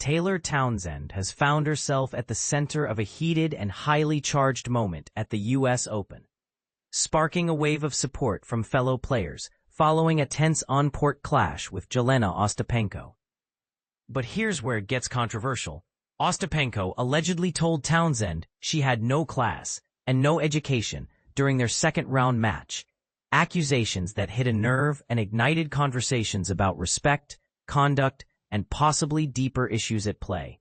Taylor Townsend has found herself at the center of a heated and highly charged moment at the U.S. Open, sparking a wave of support from fellow players following a tense on-court clash with Jelena Ostapenko. But here's where it gets controversial. Ostapenko allegedly told Townsend she had no class and no education during their second-round match, accusations that hit a nerve and ignited conversations about respect, conduct, and possibly deeper issues at play.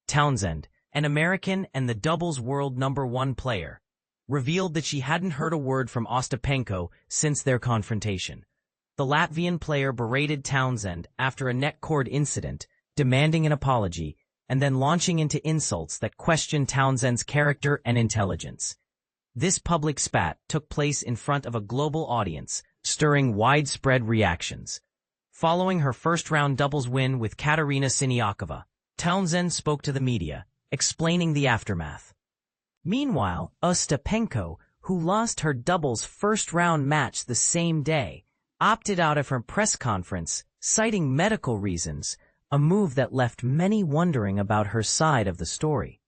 Townsend, an American and the doubles world #1 player, revealed that she hadn't heard a word from Ostapenko since their confrontation. The Latvian player berated Townsend after a net cord incident, demanding an apology, and then launching into insults that questioned Townsend's character and intelligence. This public spat took place in front of a global audience, stirring widespread reactions. Following her first-round doubles win with Katerina Siniakova, Townsend spoke to the media, explaining the aftermath. Meanwhile, Ostapenko, who lost her doubles first-round match the same day, opted out of her press conference, citing medical reasons, a move that left many wondering about her side of the story.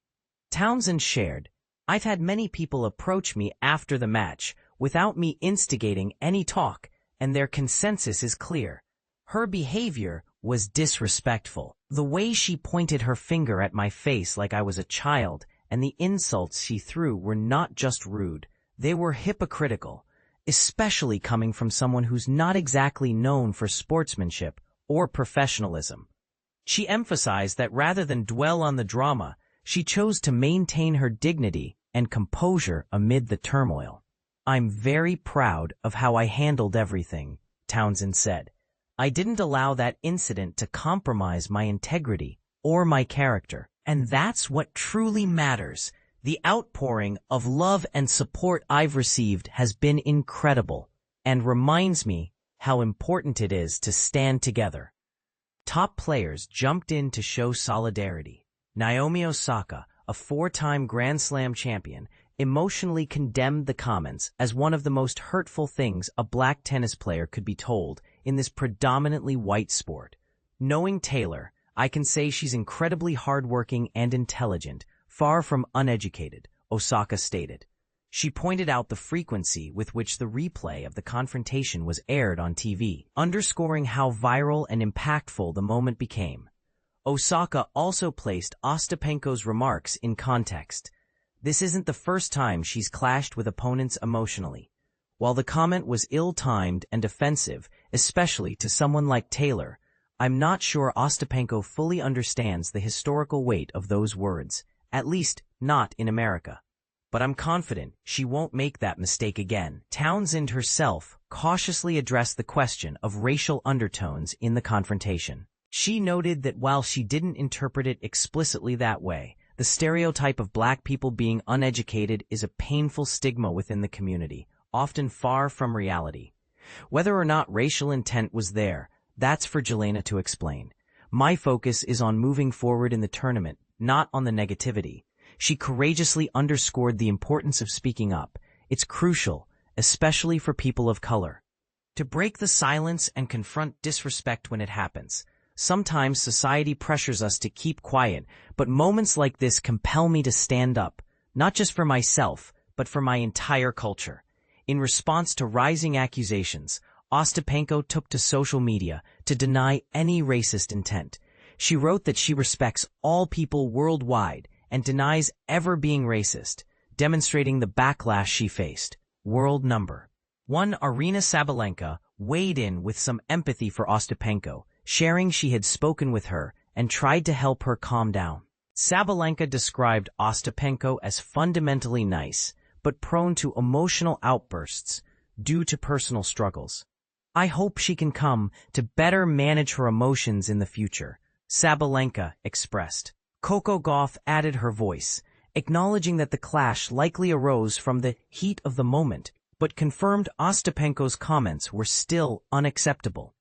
Townsend shared, "I've had many people approach me after the match without me instigating any talk, and their consensus is clear. Her behavior was disrespectful. The way she pointed her finger at my face like I was a child, and the insults she threw were not just rude, they were hypocritical, especially coming from someone who's not exactly known for sportsmanship or professionalism." She emphasized that rather than dwell on the drama, she chose to maintain her dignity and composure amid the turmoil. "I'm very proud of how I handled everything," Townsend said. "I didn't allow that incident to compromise my integrity or my character. And that's what truly matters. The outpouring of love and support I've received has been incredible and reminds me how important it is to stand together." Top players jumped in to show solidarity. Naomi Osaka, a 4-time Grand Slam champion, emotionally condemned the comments as one of the most hurtful things a black tennis player could be told in this predominantly white sport. "Knowing Taylor, I can say she's incredibly hardworking and intelligent, far from uneducated," Osaka stated. She pointed out the frequency with which the replay of the confrontation was aired on TV, underscoring how viral and impactful the moment became. Osaka also placed Ostapenko's remarks in context. "This isn't the first time she's clashed with opponents emotionally. While the comment was ill-timed and offensive, especially to someone like Taylor, I'm not sure Ostapenko fully understands the historical weight of those words, at least not in America. But I'm confident she won't make that mistake again." Townsend herself cautiously addressed the question of racial undertones in the confrontation. She noted that while she didn't interpret it explicitly that way, the stereotype of black people being uneducated is a painful stigma within the community, often far from reality. Whether or not racial intent was there, that's for Jelena to explain. "My focus is on moving forward in the tournament, not on the negativity." She courageously underscored the importance of speaking up. It's crucial, especially for people of color, to break the silence and confront disrespect when it happens. Sometimes society pressures us to keep quiet, but moments like this compel me to stand up, not just for myself, but for my entire culture. In response to rising accusations, Ostapenko took to social media to deny any racist intent. She wrote that she respects all people worldwide and denies ever being racist, demonstrating the backlash she faced. World #1 Aryna Sabalenka weighed in with some empathy for Ostapenko, sharing she had spoken with her and tried to help her calm down. Sabalenka described Ostapenko as fundamentally nice, but prone to emotional outbursts due to personal struggles. "I hope she can come to better manage her emotions in the future," Sabalenka expressed. Coco Gauff added her voice, acknowledging that the clash likely arose from the heat of the moment, but confirmed Ostapenko's comments were still unacceptable.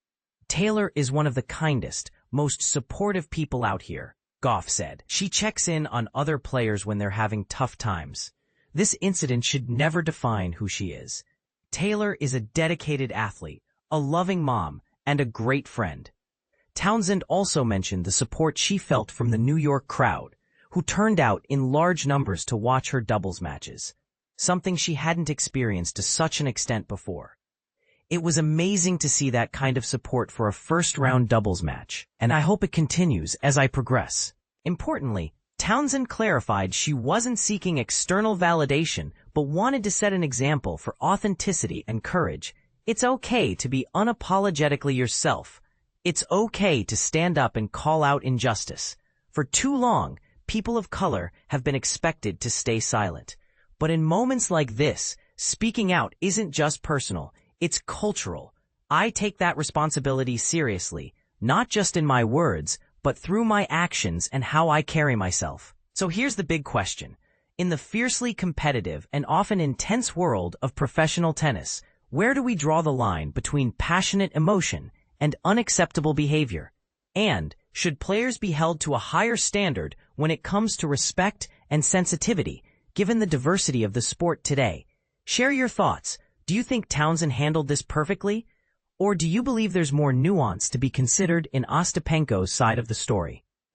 "Taylor is one of the kindest, most supportive people out here," Gauff said. "She checks in on other players when they're having tough times. This incident should never define who she is. Taylor is a dedicated athlete, a loving mom, and a great friend." Townsend also mentioned the support she felt from the New York crowd, who turned out in large numbers to watch her doubles matches, something she hadn't experienced to such an extent before. It was amazing to see that kind of support for a first-round doubles match, and I hope it continues as I progress. Importantly, Townsend clarified she wasn't seeking external validation but wanted to set an example for authenticity and courage. It's okay to be unapologetically yourself. It's okay to stand up and call out injustice. For too long, people of color have been expected to stay silent. But in moments like this, speaking out isn't just personal, it's cultural. I take that responsibility seriously, not just in my words, but through my actions and how I carry myself. So here's the big question. In the fiercely competitive and often intense world of professional tennis, where do we draw the line between passionate emotion and unacceptable behavior? And should players be held to a higher standard when it comes to respect and sensitivity, given the diversity of the sport today? Share your thoughts. Do you think Townsend handled this perfectly? Or do you believe there's more nuance to be considered in Ostapenko's side of the story?